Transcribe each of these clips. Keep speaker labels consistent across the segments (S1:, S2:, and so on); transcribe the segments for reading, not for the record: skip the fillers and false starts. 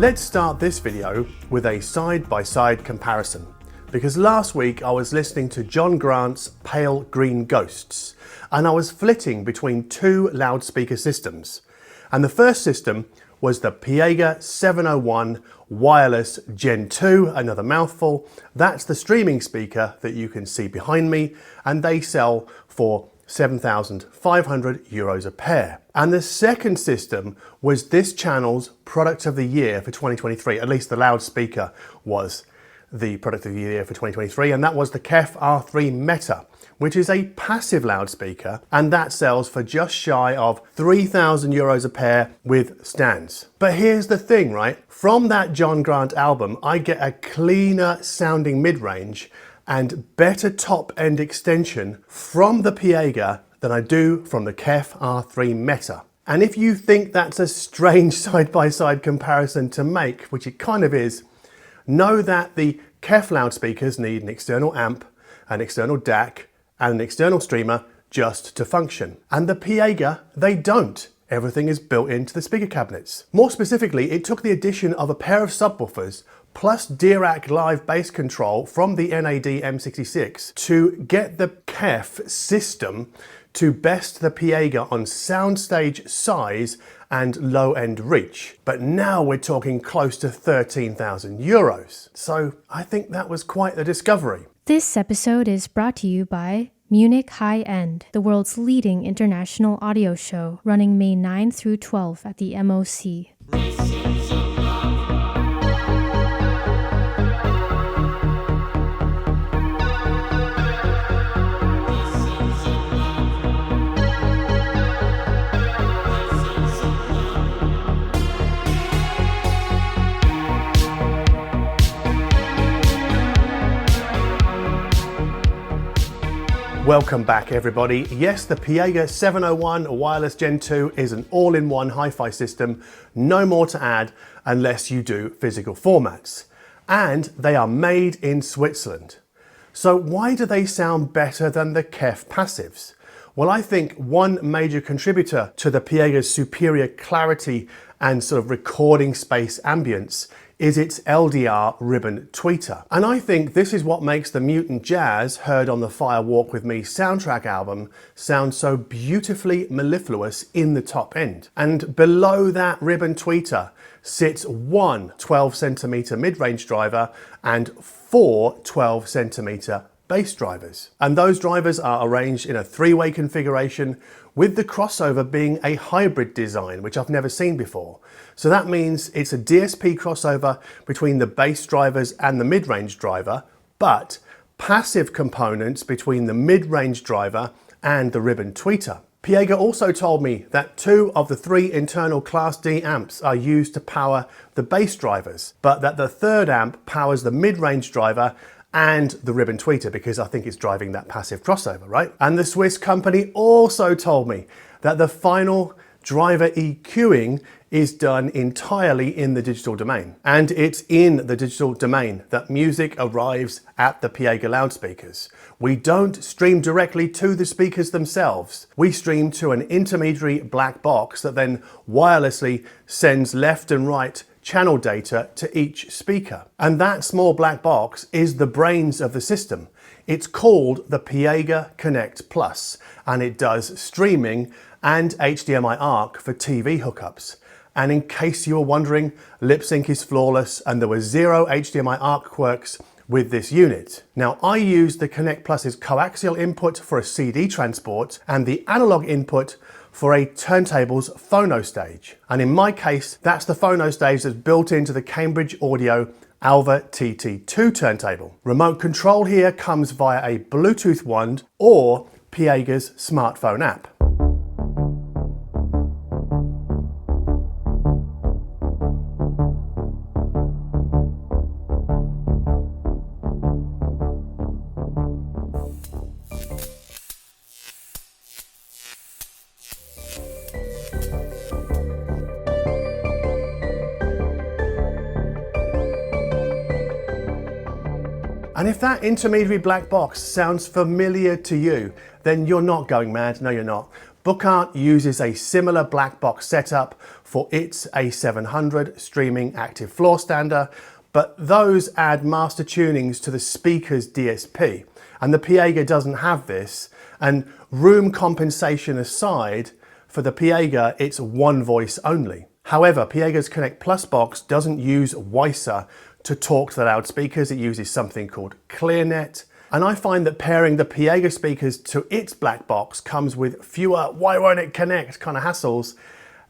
S1: Let's start this video with a side-by-side comparison, because last week I was listening to John Grant's Pale Green Ghosts, and I was flitting between two loudspeaker systems. And the first system was the Piega 701 Wireless Gen 2, another mouthful. That's the streaming speaker that you can see behind me, and they sell for €7,500 a pair. And the second system was this channel's product of the year for 2023, at least the loudspeaker was the product of the year for 2023, and that was the KEF R3 Meta, which is a passive loudspeaker, and that sells for just shy of €3,000 a pair with stands. But here's the thing, right? From that John Grant album, I get a cleaner sounding mid-range and better top-end extension from the Piega than I do from the KEF R3 Meta. And if you think that's a strange side-by-side comparison to make, which it kind of is, know that the KEF loudspeakers need an external amp, an external DAC, and an external streamer just to function. And the Piega, they don't. Everything is built into the speaker cabinets. More specifically, it took the addition of a pair of subwoofers plus Dirac live bass control from the NAD M66 to get the KEF system to best the Piega on soundstage size and low-end reach. But now we're talking close to €13,000. So I think that was quite the discovery.
S2: This episode is brought to you by Munich High-End, the world's leading international audio show, running May 9 through 12 at the MOC.
S1: Welcome back everybody. Yes, the Piega 701 Wireless Gen 2 is an all-in-one hi-fi system, no more to add unless you do physical formats. And they are made in Switzerland. So why do they sound better than the KEF passives? Well, I think one major contributor to the Piega's superior clarity and sort of recording space ambience is its LDR ribbon tweeter. And I think this is what makes the Mutant Jazz, heard on the Fire Walk With Me soundtrack album, sound so beautifully mellifluous in the top end. And below that ribbon tweeter sits one 12cm mid-range driver and four 12cm bass drivers. And those drivers are arranged in a three-way configuration, with the crossover being a hybrid design, which I've never seen before. So that means it's a DSP crossover between the bass drivers and the mid-range driver, but passive components between the mid-range driver and the ribbon tweeter. Piega also told me that two of the three internal Class D amps are used to power the bass drivers, but that the third amp powers the mid-range driver and the ribbon tweeter, because I think it's driving that passive crossover, right? And the Swiss company also told me that the final driver EQing is done entirely in the digital domain. And it's in the digital domain that music arrives at the Piega loudspeakers. We don't stream directly to the speakers themselves. We stream to an intermediary black box that then wirelessly sends left and right channel data to each speaker. And that small black box is the brains of the system. It's called the Piega Connect Plus, and it does streaming and HDMI ARC for TV hookups. And in case you were wondering, lip sync is flawless and there were zero HDMI ARC quirks with this unit. Now, I use the Connect Plus's coaxial input for a CD transport and the analog input for a turntable's phono stage. And in my case, that's the phono stage that's built into the Cambridge Audio Alva TT2 turntable. Remote control here comes via a Bluetooth wand or Piega's smartphone app. And if that intermediary black box sounds familiar to you, then you're not going mad. No, you're not. Buchardt uses a similar black box setup for its A700 streaming active floor stander, but those add master tunings to the speaker's DSP. And the Piega doesn't have this, and room compensation aside, for the Piega it's one voice only. However, Piega's Connect Plus box doesn't use WiSA to talk to the loudspeakers, it uses something called ClearNet. And I find that pairing the Piega speakers to its black box comes with fewer "why won't it connect" kind of hassles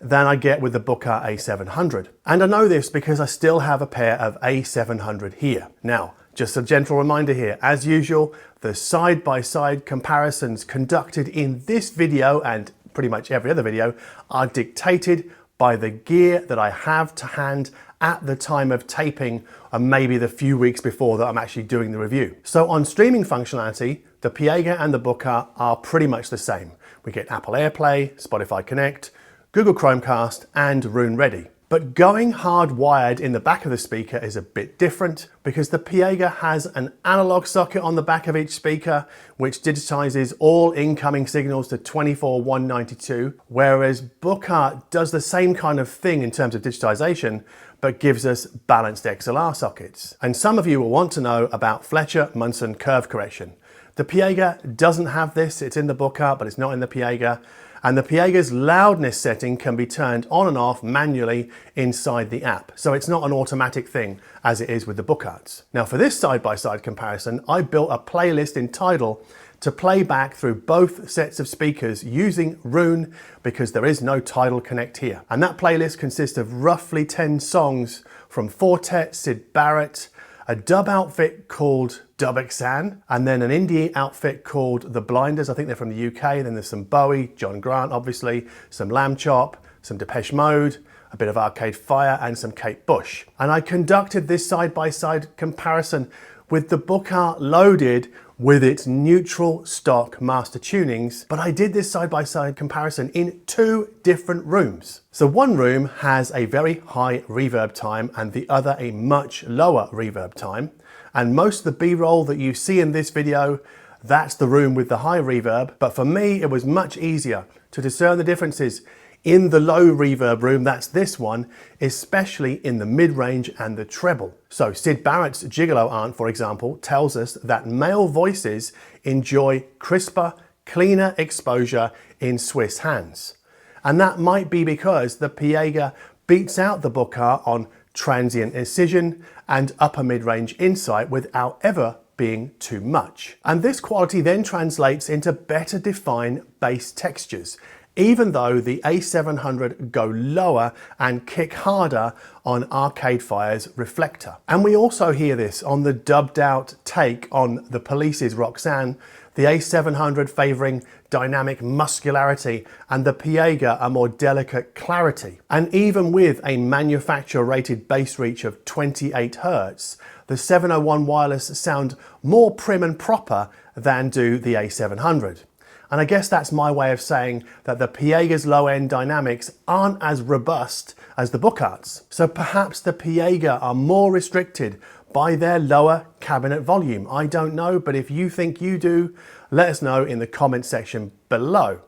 S1: than I get with the Buchardt A700. And I know this because I still have a pair of A700 here. Now, just a gentle reminder here, as usual, the side-by-side comparisons conducted in this video and pretty much every other video are dictated by the gear that I have to hand at the time of taping, and maybe the few weeks before that I'm actually doing the review. So on streaming functionality, the Piega and the Buchardt are pretty much the same. We get Apple AirPlay, Spotify Connect, Google Chromecast, and Roon Ready. But going hardwired in the back of the speaker is a bit different because the Piega has an analog socket on the back of each speaker which digitizes all incoming signals to 24.192, whereas Buchardt does the same kind of thing in terms of digitization but gives us balanced XLR sockets. And some of you will want to know about Fletcher-Munson curve correction. The Piega doesn't have this, it's in the Buchardt but it's not in the Piega. And the Piega's loudness setting can be turned on and off manually inside the app. So it's not an automatic thing as it is with the Buchardts. Now for this side-by-side comparison, I built a playlist in Tidal to play back through both sets of speakers using Roon because there is no Tidal Connect here. And that playlist consists of roughly 10 songs from Fortet, Syd Barrett, a dub outfit called Dubexan, and then an indie outfit called The Blinders. I think they're from the UK. Then there's some Bowie, John Grant obviously, some Lamb Chop, some Depeche Mode, a bit of Arcade Fire, and some Kate Bush. And I conducted this side-by-side comparison with the Buchardt loaded with its neutral stock master tunings, but I did this side-by-side comparison in two different rooms. So one room has a very high reverb time and the other a much lower reverb time. And most of the B-roll that you see in this video, that's the room with the high reverb. But for me, it was much easier to discern the differences in the low reverb room, that's this one, especially in the mid-range and the treble. So Syd Barrett's Gigolo Aunt, for example, tells us that male voices enjoy crisper, cleaner exposure in Swiss hands. And that might be because the Piega beats out the Buchardt on transient incision and upper mid-range insight without ever being too much. And this quality then translates into better defined bass textures, even though the A700 go lower and kick harder on Arcade Fire's Reflector. And we also hear this on the dubbed out take on The Police's Roxanne, the A700 favouring dynamic muscularity and the Piega a more delicate clarity. And even with a manufacturer rated bass reach of 28 Hz, the 701 Wireless sound more prim and proper than do the A700. And I guess that's my way of saying that the Piega's low-end dynamics aren't as robust as the Buchardts. So perhaps the Piega are more restricted by their lower cabinet volume. I don't know, but if you think you do, let us know in the comment section below.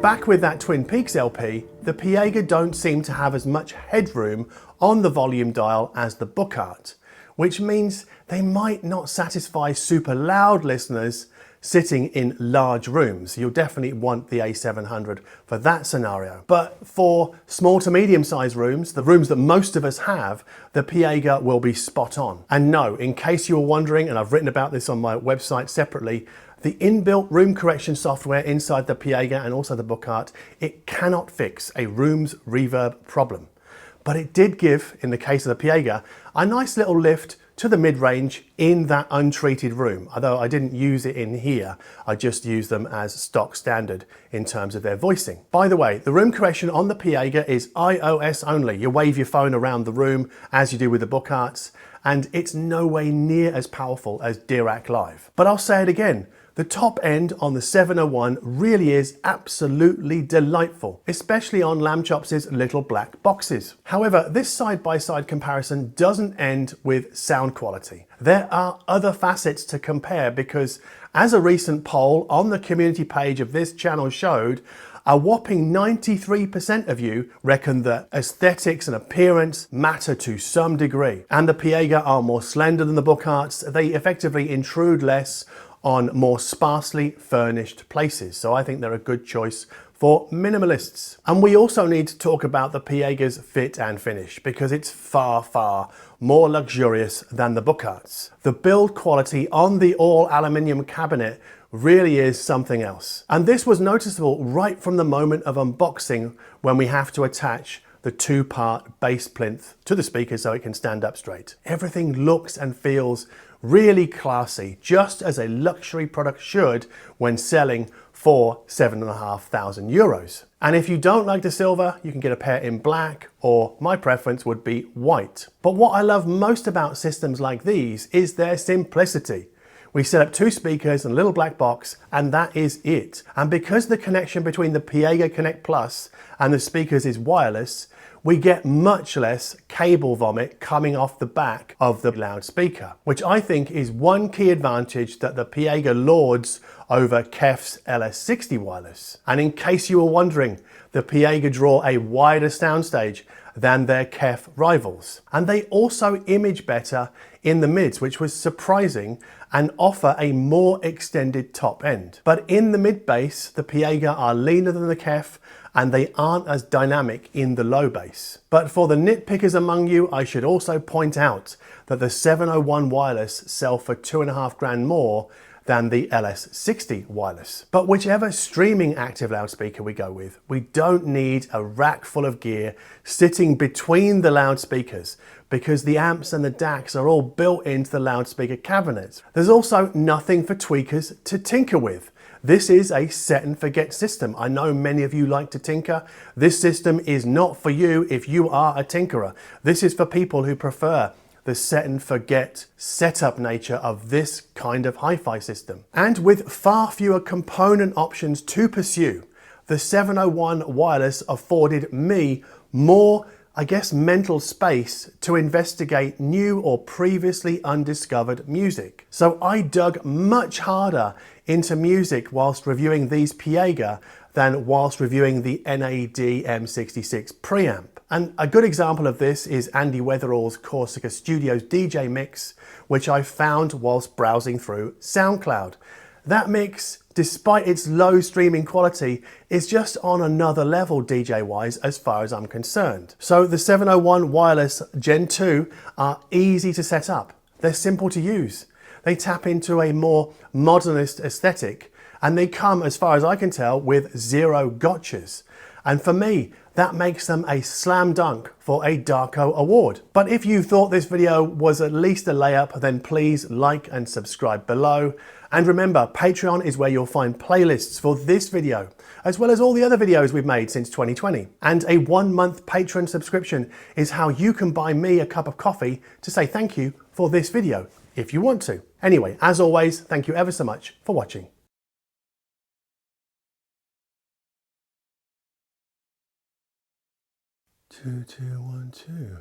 S1: Back with that Twin Peaks LP, the Piega don't seem to have as much headroom on the volume dial as the Buchardt, which means they might not satisfy super loud listeners sitting in large rooms. You'll definitely want the A700 for that scenario. But for small to medium sized rooms, the rooms that most of us have, the Piega will be spot on. And no, in case you were wondering, and I've written about this on my website separately, the inbuilt room correction software inside the Piega and also the Buchardt, it cannot fix a room's reverb problem. But it did give, in the case of the Piega, a nice little lift to the mid-range in that untreated room. Although I didn't use it in here, I just used them as stock standard in terms of their voicing. By the way, the room correction on the Piega is iOS only. You wave your phone around the room as you do with the Bucharts, and it's no way near as powerful as Dirac Live. But I'll say it again, the top end on the 701 really is absolutely delightful, especially on Lambchops's little black boxes. However, this side-by-side comparison doesn't end with sound quality. There are other facets to compare because, as a recent poll on the community page of this channel showed, a whopping 93% of you reckon that aesthetics and appearance matter to some degree. And the Piega are more slender than the Bucharts. They effectively intrude less on more sparsely furnished places. So I think they're a good choice for minimalists. And we also need to talk about the Piega's fit and finish because it's far, far more luxurious than the Bucharts. The build quality on the all aluminium cabinet really is something else. And this was noticeable right from the moment of unboxing when we have to attach the two-part base plinth to the speaker so it can stand up straight. Everything looks and feels really classy, just as a luxury product should when selling for €7,500. And if you don't like the silver, you can get a pair in black, or my preference would be white. But what I love most about systems like these is their simplicity. We set up two speakers and a little black box, and that is it. And because the connection between the Piega Connect Plus and the speakers is wireless, we get much less cable vomit coming off the back of the loudspeaker, which I think is one key advantage that the Piega lords over KEF's LS60 Wireless. And in case you were wondering, the Piega draw a wider soundstage than their KEF rivals. And they also image better in the mids, which was surprising, and offer a more extended top end. But in the mid bass, the Piega are leaner than the KEF, and they aren't as dynamic in the low bass. But for the nitpickers among you, I should also point out that the 701 Wireless sell for $2,500 more than the LS60 Wireless. But whichever streaming active loudspeaker we go with, we don't need a rack full of gear sitting between the loudspeakers because the amps and the DACs are all built into the loudspeaker cabinets. There's also nothing for tweakers to tinker with. This is a set and forget system. I know many of you like to tinker. This system is not for you if you are a tinkerer. This is for people who prefer the set and forget setup nature of this kind of hi-fi system. And with far fewer component options to pursue, the 701 Wireless afforded me more, I guess, mental space to investigate new or previously undiscovered music. So I dug much harder into music whilst reviewing these Piega than whilst reviewing the NAD M66 preamp. And a good example of this is Andy Weatherall's Corsica Studios DJ mix, which I found whilst browsing through SoundCloud. That mix, despite its low streaming quality, is just on another level DJ-wise as far as I'm concerned. So the 701 Wireless Gen 2 are easy to set up. They're simple to use. They tap into a more modernist aesthetic, and they come, as far as I can tell, with zero gotchas. And for me, that makes them a slam dunk for a Darko award. But if you thought this video was at least a layup, then please like and subscribe below. And remember, Patreon is where you'll find playlists for this video, as well as all the other videos we've made since 2020. And a 1-month Patreon subscription is how you can buy me a cup of coffee to say thank you for this video, if you want to. Anyway, as always, thank you ever so much for watching. 2, 2, 1, 2.